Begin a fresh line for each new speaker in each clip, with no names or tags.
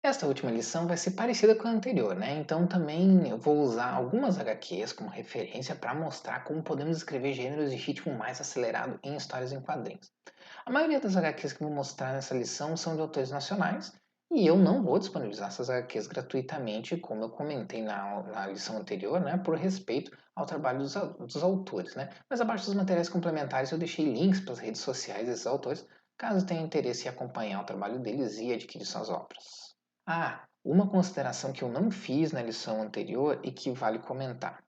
Esta última lição vai ser parecida com a anterior, né? Então também eu vou usar algumas HQs como referência para mostrar como podemos escrever gêneros de ritmo mais acelerado em histórias em quadrinhos. A maioria das HQs que eu vou mostrar nessa lição são de autores nacionais e eu não vou disponibilizar essas HQs gratuitamente, como eu comentei na lição anterior, né? Por respeito ao trabalho dos autores, né? Mas abaixo dos materiais complementares eu deixei links para as redes sociais desses autores, caso tenha interesse em acompanhar o trabalho deles e adquirir suas obras. Uma consideração que eu não fiz na lição anterior e que vale comentar.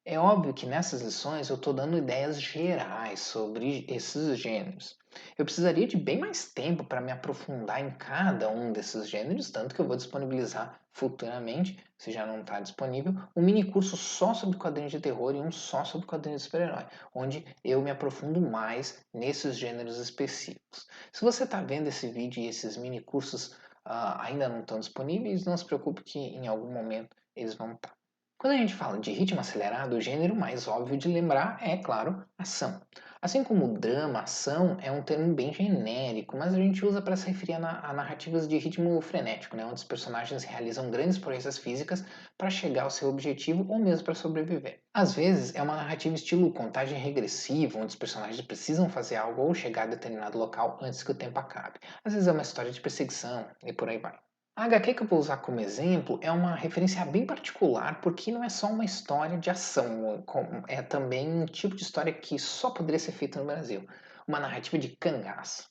É óbvio que nessas lições eu estou dando ideias gerais sobre esses gêneros. Eu precisaria de bem mais tempo para me aprofundar em cada um desses gêneros, tanto que eu vou disponibilizar futuramente, se já não está disponível, um mini curso só sobre quadrinhos de terror e um só sobre quadrinhos de super-herói, onde eu me aprofundo mais nesses gêneros específicos. Se você está vendo esse vídeo e esses mini cursos ainda não estão disponíveis, não se preocupe que em algum momento eles vão estar. Quando a gente fala de ritmo acelerado, o gênero mais óbvio de lembrar é, claro, ação. Assim como drama, ação é um termo bem genérico, mas a gente usa para se referir a narrativas de ritmo frenético, né, onde os personagens realizam grandes proezas físicas para chegar ao seu objetivo ou mesmo para sobreviver. Às vezes é uma narrativa estilo contagem regressiva, onde os personagens precisam fazer algo ou chegar a determinado local antes que o tempo acabe. Às vezes é uma história de perseguição e por aí vai. A HQ que eu vou usar como exemplo é uma referência bem particular, porque não é só uma história de ação, é também um tipo de história que só poderia ser feita no Brasil, uma narrativa de cangaço.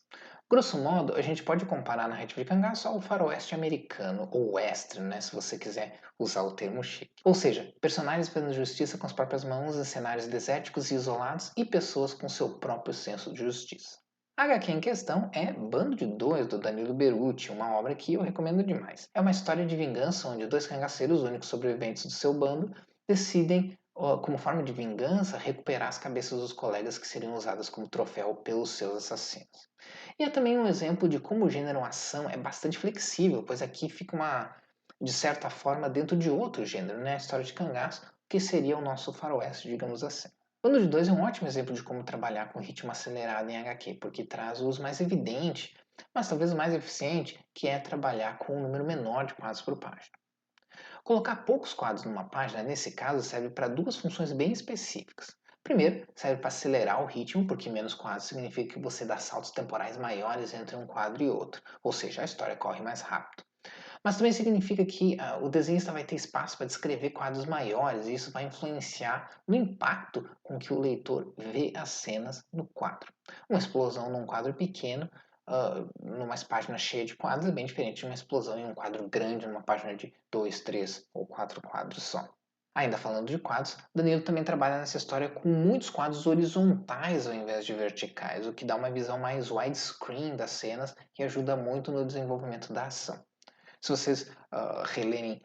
Grosso modo, a gente pode comparar a narrativa de cangaço ao faroeste americano, ou western, né, se você quiser usar o termo chique. Ou seja, personagens fazendo justiça com as próprias mãos em cenários desérticos e isolados e pessoas com seu próprio senso de justiça. A HQ em questão é Bando de Dois, do Danilo Beruti, uma obra que eu recomendo demais. É uma história de vingança onde dois cangaceiros, únicos sobreviventes do seu bando, decidem, como forma de vingança, recuperar as cabeças dos colegas que seriam usadas como troféu pelos seus assassinos. E é também um exemplo de como o gênero ação é bastante flexível, pois aqui fica de certa forma, dentro de outro gênero, né? A história de cangaço, que seria o nosso faroeste, digamos assim. Bando de Dois é um ótimo exemplo de como trabalhar com ritmo acelerado em HQ, porque traz o uso mais evidente, mas talvez o mais eficiente, que é trabalhar com um número menor de quadros por página. Colocar poucos quadros numa página, nesse caso, serve para duas funções bem específicas. Primeiro, serve para acelerar o ritmo, porque menos quadros significa que você dá saltos temporais maiores entre um quadro e outro, ou seja, a história corre mais rápido. Mas também significa que o desenhista vai ter espaço para descrever quadros maiores e isso vai influenciar no impacto com que o leitor vê as cenas no quadro. Uma explosão num quadro pequeno, numa página cheia de quadros, é bem diferente de uma explosão em um quadro grande, numa página de dois, três ou quatro quadros só. Ainda falando de quadros, Danilo também trabalha nessa história com muitos quadros horizontais ao invés de verticais, o que dá uma visão mais widescreen das cenas e ajuda muito no desenvolvimento da ação. Se vocês relerem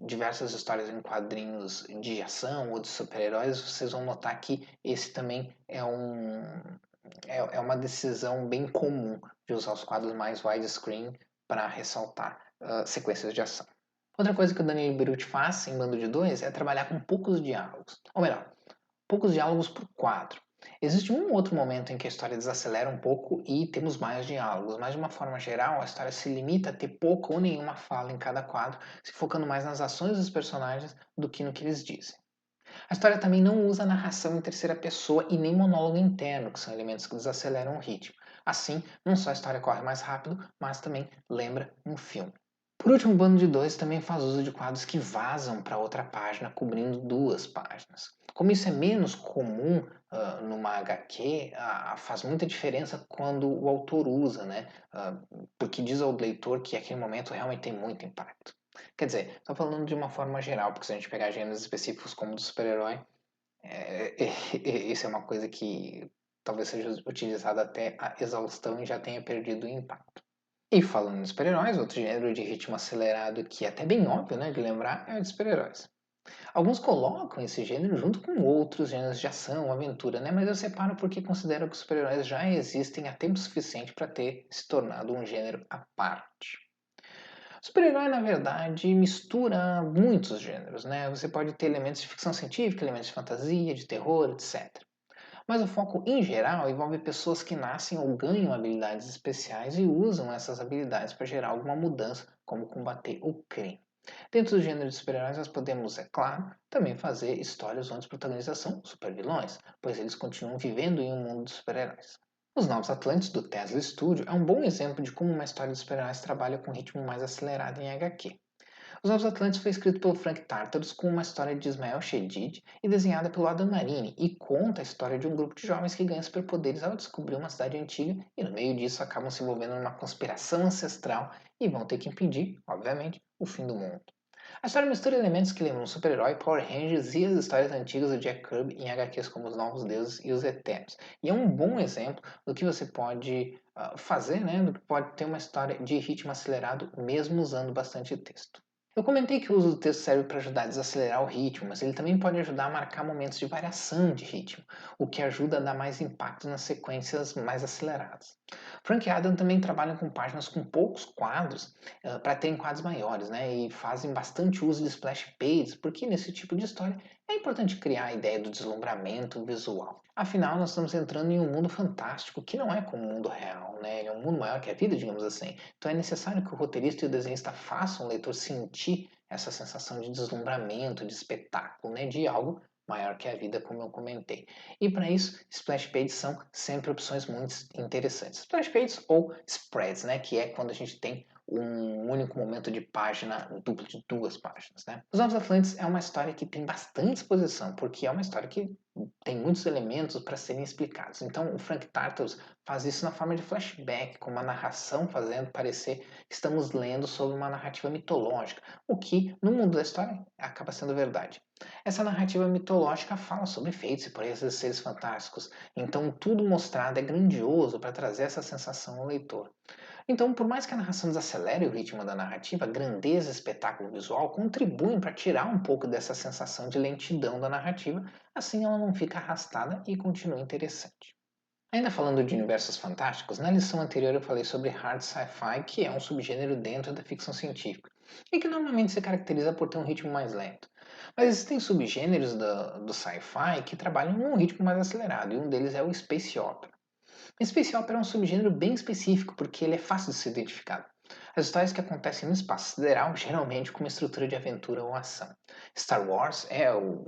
diversas histórias em quadrinhos de ação ou de super-heróis, vocês vão notar que esse também é uma decisão bem comum de usar os quadros mais widescreen para ressaltar sequências de ação. Outra coisa que o Daniel Beruti faz em Bando de Dois é trabalhar com poucos diálogos. Ou melhor, poucos diálogos por quadro. Existe um outro momento em que a história desacelera um pouco e temos mais diálogos, mas de uma forma geral a história se limita a ter pouca ou nenhuma fala em cada quadro, se focando mais nas ações dos personagens do que no que eles dizem. A história também não usa narração em terceira pessoa e nem monólogo interno, que são elementos que desaceleram o ritmo. Assim, não só a história corre mais rápido, mas também lembra um filme. Por último, o Bando de Dois também faz uso de quadros que vazam para outra página, cobrindo duas páginas. Como isso é menos comum numa HQ, faz muita diferença quando o autor usa, né? Porque diz ao leitor que aquele momento realmente tem muito impacto. Quer dizer, estou falando de uma forma geral, porque se a gente pegar gêneros específicos como o do super-herói, isso é uma coisa que talvez seja utilizada até a exaustão e já tenha perdido o impacto. E falando em super-heróis, outro gênero de ritmo acelerado que é até bem óbvio, né, de lembrar é o de super-heróis. Alguns colocam esse gênero junto com outros gêneros de ação, aventura, né, mas eu separo porque considero que os super-heróis já existem há tempo suficiente para ter se tornado um gênero à parte. Super-herói, na verdade, mistura muitos gêneros, né? Você pode ter elementos de ficção científica, elementos de fantasia, de terror, etc. Mas o foco em geral envolve pessoas que nascem ou ganham habilidades especiais e usam essas habilidades para gerar alguma mudança, como combater o crime. Dentro do gênero de super-heróis, nós podemos, é claro, também fazer histórias onde os protagonistas são supervilões, pois eles continuam vivendo em um mundo de super-heróis. Os Novos Atlantes do Tesla Studio é um bom exemplo de como uma história de super-heróis trabalha com um ritmo mais acelerado em HQ. Os Novos Atlantes foi escrito pelo Frank Tartaros com uma história de Ismael Chedid e desenhada pelo Adam Marini e conta a história de um grupo de jovens que ganha superpoderes ao descobrir uma cidade antiga e no meio disso acabam se envolvendo numa conspiração ancestral e vão ter que impedir, obviamente, o fim do mundo. A história mistura elementos que lembram Super-Herói, Power Rangers e as histórias antigas do Jack Kirby em HQs como Os Novos Deuses e Os Eternos. E é um bom exemplo do que você pode fazer, né? Do que pode ter uma história de ritmo acelerado mesmo usando bastante texto. Eu comentei que o uso do texto serve para ajudar a desacelerar o ritmo, mas ele também pode ajudar a marcar momentos de variação de ritmo, o que ajuda a dar mais impacto nas sequências mais aceleradas. Frank e Adam também trabalham com páginas com poucos quadros para terem quadros maiores, né? E fazem bastante uso de splash pages, porque nesse tipo de história é importante criar a ideia do deslumbramento visual. Afinal, nós estamos entrando em um mundo fantástico que não é como o mundo real, né? Ele é um mundo maior que a vida, digamos assim. Então é necessário que o roteirista e o desenhista façam o leitor sentir essa sensação de deslumbramento, de espetáculo, né? De algo maior que a vida, como eu comentei. E para isso, splash pages são sempre opções muito interessantes. Splash pages ou spreads, né? Que é quando a gente tem um único momento de página duplo de duas páginas, né? Os Novos Atlantes é uma história que tem bastante exposição, porque é uma história que tem muitos elementos para serem explicados. Então, o Frank Tartos faz isso na forma de flashback, com uma narração fazendo parecer que estamos lendo sobre uma narrativa mitológica, o que, no mundo da história, acaba sendo verdade. Essa narrativa mitológica fala sobre feitos e poetas de seres fantásticos, então tudo mostrado é grandioso para trazer essa sensação ao leitor. Então, por mais que a narração desacelere o ritmo da narrativa, a grandeza e espetáculo visual contribuem para tirar um pouco dessa sensação de lentidão da narrativa, assim ela não fica arrastada e continua interessante. Ainda falando de universos fantásticos, na lição anterior eu falei sobre hard sci-fi, que é um subgênero dentro da ficção científica, e que normalmente se caracteriza por ter um ritmo mais lento. Mas existem subgêneros do sci-fi que trabalham num ritmo mais acelerado, e um deles é o space opera. O space opera é um subgênero bem específico porque ele é fácil de ser identificado. As histórias que acontecem no espaço sideral, geralmente com uma estrutura de aventura ou ação. Star Wars é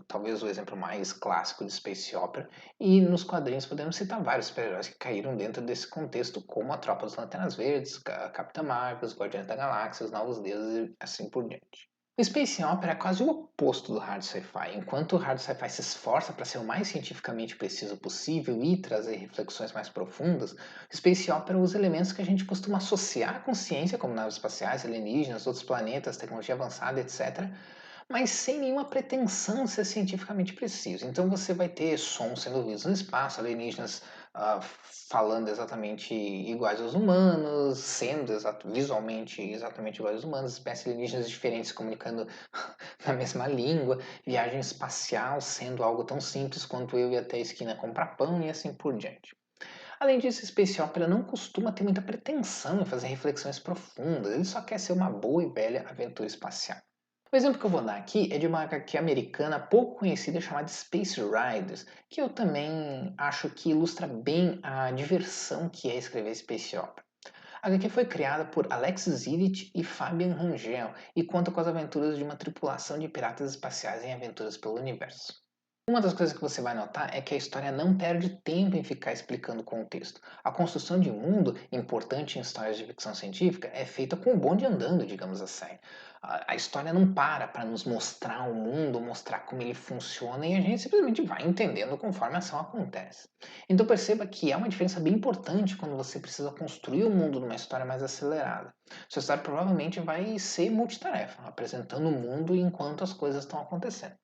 talvez o exemplo mais clássico de space opera, e nos quadrinhos podemos citar vários super-heróis que caíram dentro desse contexto, como a Tropa das Lanternas Verdes, a Capitã Marvel, os Guardiões da Galáxia, os Novos Deuses e assim por diante. O Space Opera é quase o oposto do hard sci-fi. Enquanto o hard sci-fi se esforça para ser o mais cientificamente preciso possível e trazer reflexões mais profundas, o Space Opera usa elementos que a gente costuma associar com ciência, como naves espaciais, alienígenas, outros planetas, tecnologia avançada, etc., mas sem nenhuma pretensão de ser cientificamente preciso. Então você vai ter sons sendo ouvidos no espaço, alienígenas falando exatamente iguais aos humanos, sendo visualmente exatamente iguais aos humanos, espécies alienígenas diferentes se comunicando na mesma língua, viagem espacial sendo algo tão simples quanto eu ir até a esquina comprar pão e assim por diante. Além disso, Space Opera não costuma ter muita pretensão em fazer reflexões profundas, ele só quer ser uma boa e velha aventura espacial. O exemplo que eu vou dar aqui é de uma HQ americana pouco conhecida chamada Space Riders, que eu também acho que ilustra bem a diversão que é escrever Space Opera. A HQ foi criada por Alex Zivit e Fabian Rangel e conta com as aventuras de uma tripulação de piratas espaciais em aventuras pelo universo. Uma das coisas que você vai notar é que a história não perde tempo em ficar explicando o contexto. A construção de mundo, importante em histórias de ficção científica, é feita com o bonde andando, digamos assim. A história não para nos mostrar o mundo, mostrar como ele funciona e a gente simplesmente vai entendendo conforme a ação acontece. Então perceba que é uma diferença bem importante quando você precisa construir o mundo numa história mais acelerada. Sua história provavelmente vai ser multitarefa, apresentando o mundo enquanto as coisas estão acontecendo.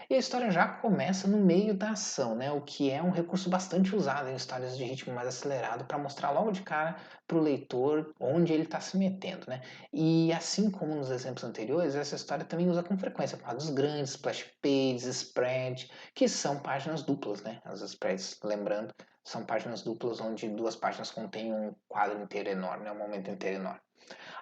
E a história já começa no meio da ação, né? O que é um recurso bastante usado em histórias de ritmo mais acelerado para mostrar logo de cara para o leitor onde ele está se metendo, né? E assim como nos exemplos anteriores, essa história também usa com frequência quadros grandes, splash pages, spread, que são páginas duplas, né? As spreads, lembrando, são páginas duplas onde duas páginas contêm um quadro inteiro enorme, né? Um momento inteiro enorme.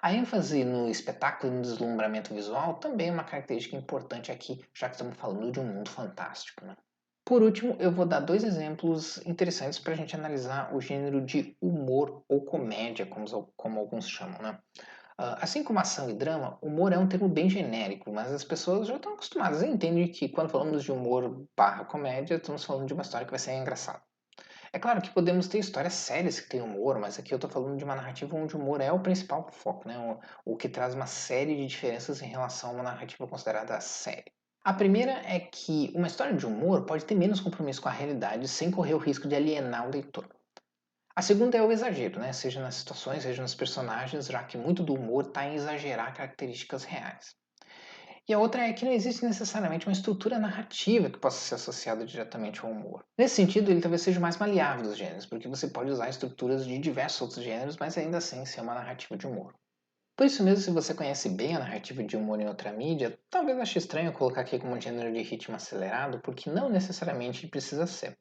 A ênfase no espetáculo e no deslumbramento visual também é uma característica importante aqui, já que estamos falando de um mundo fantástico, né? Por último, eu vou dar dois exemplos interessantes para a gente analisar o gênero de humor ou comédia, como alguns chamam, né? Assim como ação e drama, humor é um termo bem genérico, mas as pessoas já estão acostumadas e entendem que quando falamos de humor barra comédia, estamos falando de uma história que vai ser engraçada. É claro que podemos ter histórias sérias que têm humor, mas aqui eu estou falando de uma narrativa onde o humor é o principal foco, né? O que traz uma série de diferenças em relação a uma narrativa considerada séria. A primeira é que uma história de humor pode ter menos compromisso com a realidade sem correr o risco de alienar o leitor. A segunda é o exagero, né? Seja nas situações, seja nos personagens, já que muito do humor está em exagerar características reais. E a outra é que não existe necessariamente uma estrutura narrativa que possa ser associada diretamente ao humor. Nesse sentido, ele talvez seja o mais maleável dos gêneros, porque você pode usar estruturas de diversos outros gêneros, mas ainda assim ser uma narrativa de humor. Por isso mesmo, se você conhece bem a narrativa de humor em outra mídia, talvez ache estranho colocar aqui como um gênero de ritmo acelerado, porque não necessariamente precisa ser.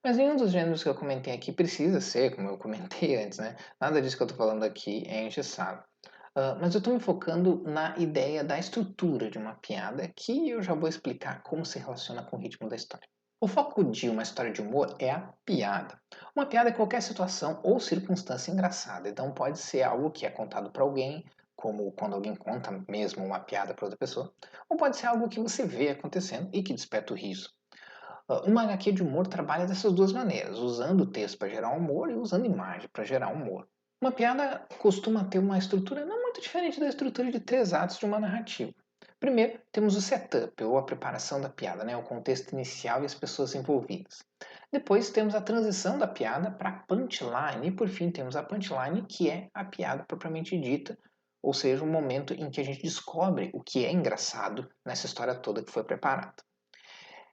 Mas nenhum dos gêneros que eu comentei aqui precisa ser, como eu comentei antes, né? Nada disso que eu estou falando aqui é engessado. Mas eu estou me focando na ideia da estrutura de uma piada, que eu já vou explicar como se relaciona com o ritmo da história. O foco de uma história de humor é a piada. Uma piada é qualquer situação ou circunstância engraçada, então pode ser algo que é contado para alguém, como quando alguém conta mesmo uma piada para outra pessoa, ou pode ser algo que você vê acontecendo e que desperta o riso. Uma HQ de humor trabalha dessas duas maneiras, usando o texto para gerar humor e usando imagem para gerar humor. Uma piada costuma ter uma estrutura não muito diferente da estrutura de três atos de uma narrativa. Primeiro, temos o setup, ou a preparação da piada, né? O contexto inicial e as pessoas envolvidas. Depois, temos a transição da piada para a punchline. E, por fim, temos a punchline, que é a piada propriamente dita, ou seja, o momento em que a gente descobre o que é engraçado nessa história toda que foi preparada.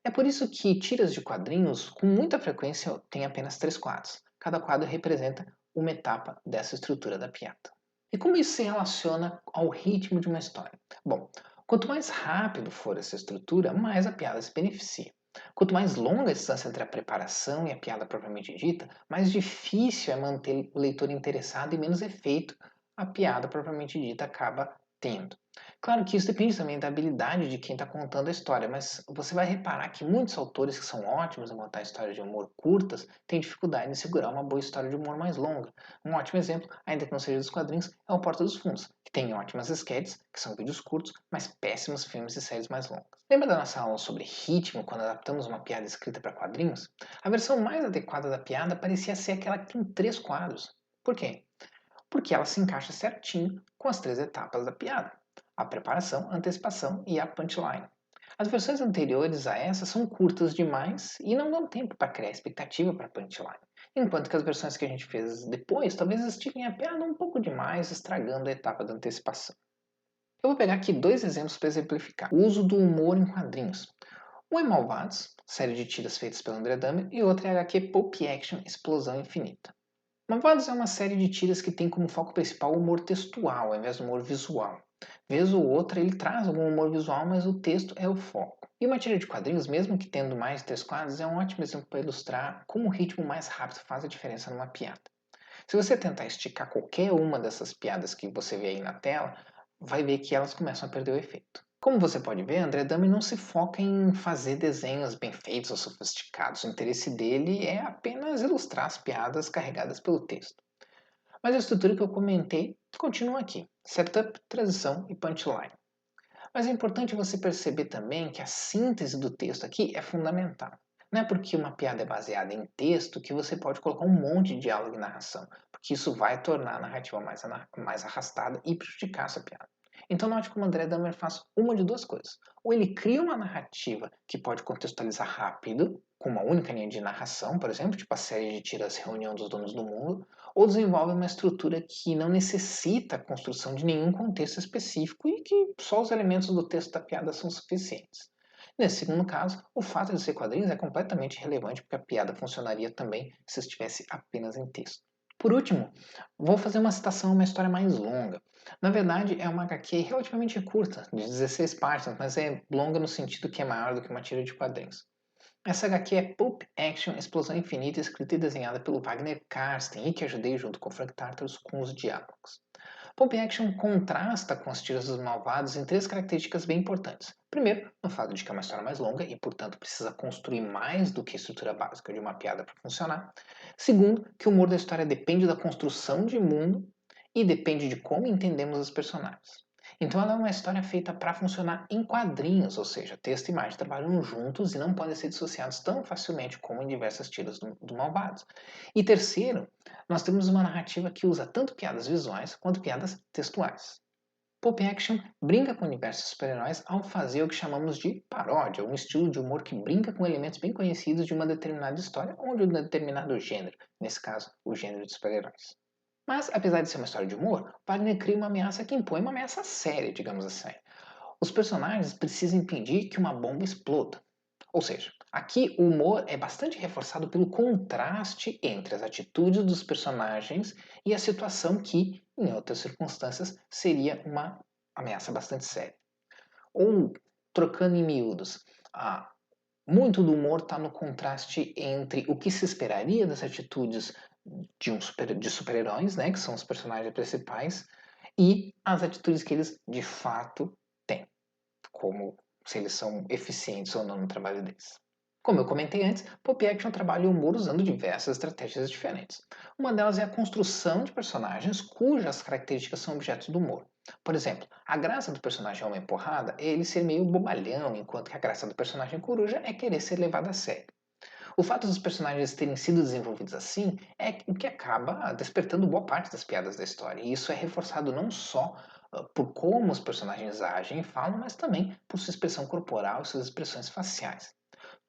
É por isso que tiras de quadrinhos, com muita frequência, têm apenas três quadros. Cada quadro representa uma etapa dessa estrutura da piada. E como isso se relaciona ao ritmo de uma história? Bom, quanto mais rápido for essa estrutura, mais a piada se beneficia. Quanto mais longa a distância entre a preparação e a piada propriamente dita, mais difícil é manter o leitor interessado e menos efeito a piada propriamente dita acaba tendo. Claro que isso depende também da habilidade de quem está contando a história, mas você vai reparar que muitos autores que são ótimos em contar histórias de humor curtas têm dificuldade em segurar uma boa história de humor mais longa. Um ótimo exemplo, ainda que não seja dos quadrinhos, é o Porta dos Fundos, que tem ótimas sketches, que são vídeos curtos, mas péssimos filmes e séries mais longas. Lembra da nossa aula sobre ritmo quando adaptamos uma piada escrita para quadrinhos? A versão mais adequada da piada parecia ser aquela que tem três quadros. Por quê? Porque ela se encaixa certinho com as três etapas da piada: a preparação, a antecipação e a punchline. As versões anteriores a essa são curtas demais e não dão tempo para criar expectativa para a punchline, enquanto que as versões que a gente fez depois talvez estichem a piada um pouco demais, estragando a etapa da antecipação. Eu vou pegar aqui dois exemplos para exemplificar o uso do humor em quadrinhos. Um é Malvados, série de tiras feitas pelo André Dahmer, e outra é a HQ Pulp Action Explosão Infinita. Malvados é uma série de tiras que tem como foco principal o humor textual, ao invés do humor visual. Vez ou outra ele traz algum humor visual, mas o texto é o foco. E uma tira de quadrinhos, mesmo que tendo mais de três quadros, é um ótimo exemplo para ilustrar como o ritmo mais rápido faz a diferença numa piada. Se você tentar esticar qualquer uma dessas piadas que você vê aí na tela, vai ver que elas começam a perder o efeito. Como você pode ver, André Dami não se foca em fazer desenhos bem feitos ou sofisticados. O interesse dele é apenas ilustrar as piadas carregadas pelo texto. Mas a estrutura que eu comentei continua aqui: setup, transição e punchline. Mas é importante você perceber também que a síntese do texto aqui é fundamental. Não é porque uma piada é baseada em texto que você pode colocar um monte de diálogo e narração, porque isso vai tornar a narrativa mais arrastada e prejudicar essa piada. Então note como André Dahmer faz uma de duas coisas. Ou ele cria uma narrativa que pode contextualizar rápido, com uma única linha de narração, por exemplo, tipo a série de tiras Reunião dos Donos do Mundo, ou desenvolve uma estrutura que não necessita a construção de nenhum contexto específico e que só os elementos do texto da piada são suficientes. Nesse segundo caso, o fato de ser quadrinhos é completamente irrelevante porque a piada funcionaria também se estivesse apenas em texto. Por último, vou fazer uma citação a uma história mais longa. Na verdade, é uma HQ relativamente curta, de 16 páginas, mas é longa no sentido que é maior do que uma tira de quadrinhos. Essa HQ é Pulp Action Explosão Infinita, escrita e desenhada pelo Wagner Karsten e que ajudei junto com o Frank Tartaros com os diálogos. Pulp Action contrasta com as tiras dos malvados em três características bem importantes. Primeiro, no fato de que é uma história mais longa e, portanto, precisa construir mais do que a estrutura básica de uma piada para funcionar. Segundo, que o humor da história depende da construção de mundo e depende de como entendemos os personagens. Então ela é uma história feita para funcionar em quadrinhos, ou seja, texto e imagem trabalham juntos e não podem ser dissociados tão facilmente como em diversas tiras do Malvados. E terceiro, nós temos uma narrativa que usa tanto piadas visuais quanto piadas textuais. Pulp Action brinca com o universo de super-heróis ao fazer o que chamamos de paródia, um estilo de humor que brinca com elementos bem conhecidos de uma determinada história ou de um determinado gênero, nesse caso, o gênero de super-heróis. Mas, apesar de ser uma história de humor, Wagner cria uma ameaça que impõe uma ameaça séria, digamos assim. Os personagens precisam impedir que uma bomba exploda. Ou seja, aqui o humor é bastante reforçado pelo contraste entre as atitudes dos personagens e a situação que, em outras circunstâncias, seria uma ameaça bastante séria. Ou, trocando em miúdos, muito do humor está no contraste entre o que se esperaria das atitudes de super-heróis, né, que são os personagens principais, e as atitudes que eles de fato têm, como se eles são eficientes ou não no trabalho deles. Como eu comentei antes, Pulp Action trabalha o humor usando diversas estratégias diferentes. Uma delas é a construção de personagens cujas características são objetos do humor. Por exemplo, a graça do personagem Homem-Porrada é ele ser meio bobalhão, enquanto que a graça do personagem Coruja é querer ser levado a sério. O fato dos personagens terem sido desenvolvidos assim é o que acaba despertando boa parte das piadas da história. E isso é reforçado não só por como os personagens agem e falam, mas também por sua expressão corporal e suas expressões faciais.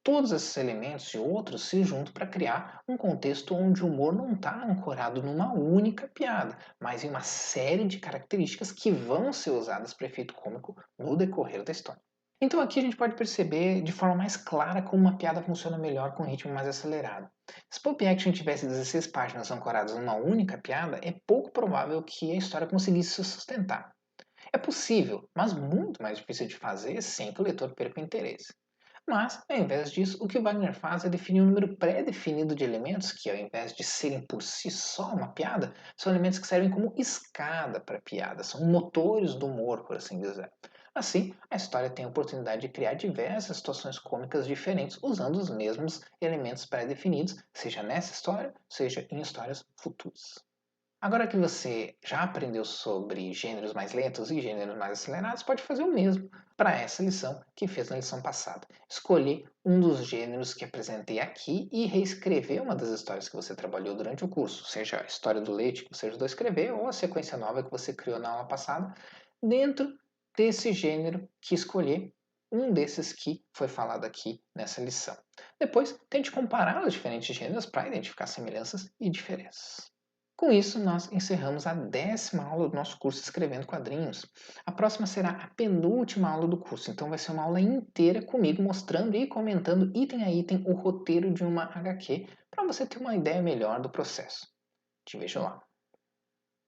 Todos esses elementos e outros se juntam para criar um contexto onde o humor não está ancorado numa única piada, mas em uma série de características que vão ser usadas para efeito cômico no decorrer da história. Então aqui a gente pode perceber de forma mais clara como uma piada funciona melhor com um ritmo mais acelerado. Se Pulp Action tivesse 16 páginas ancoradas numa única piada, é pouco provável que a história conseguisse se sustentar. É possível, mas muito mais difícil de fazer sem que o leitor perca o interesse. Mas, ao invés disso, o que o Wagner faz é definir um número pré-definido de elementos que, ao invés de serem por si só uma piada, são elementos que servem como escada para a piada, são motores do humor, por assim dizer. Assim, a história tem a oportunidade de criar diversas situações cômicas diferentes usando os mesmos elementos pré-definidos, seja nessa história, seja em histórias futuras. Agora que você já aprendeu sobre gêneros mais lentos e gêneros mais acelerados, pode fazer o mesmo para essa lição que fez na lição passada. Escolher um dos gêneros que apresentei aqui e reescrever uma das histórias que você trabalhou durante o curso, seja a história do leite que você ajudou a escrever ou a sequência nova que você criou na aula passada, dentro desse gênero que escolher um desses que foi falado aqui nessa lição. Depois, tente comparar os diferentes gêneros para identificar semelhanças e diferenças. Com isso, nós encerramos a 10ª aula do nosso curso Escrevendo Quadrinhos. A próxima será a penúltima aula do curso, então vai ser uma aula inteira comigo mostrando e comentando item a item o roteiro de uma HQ para você ter uma ideia melhor do processo. Te vejo lá.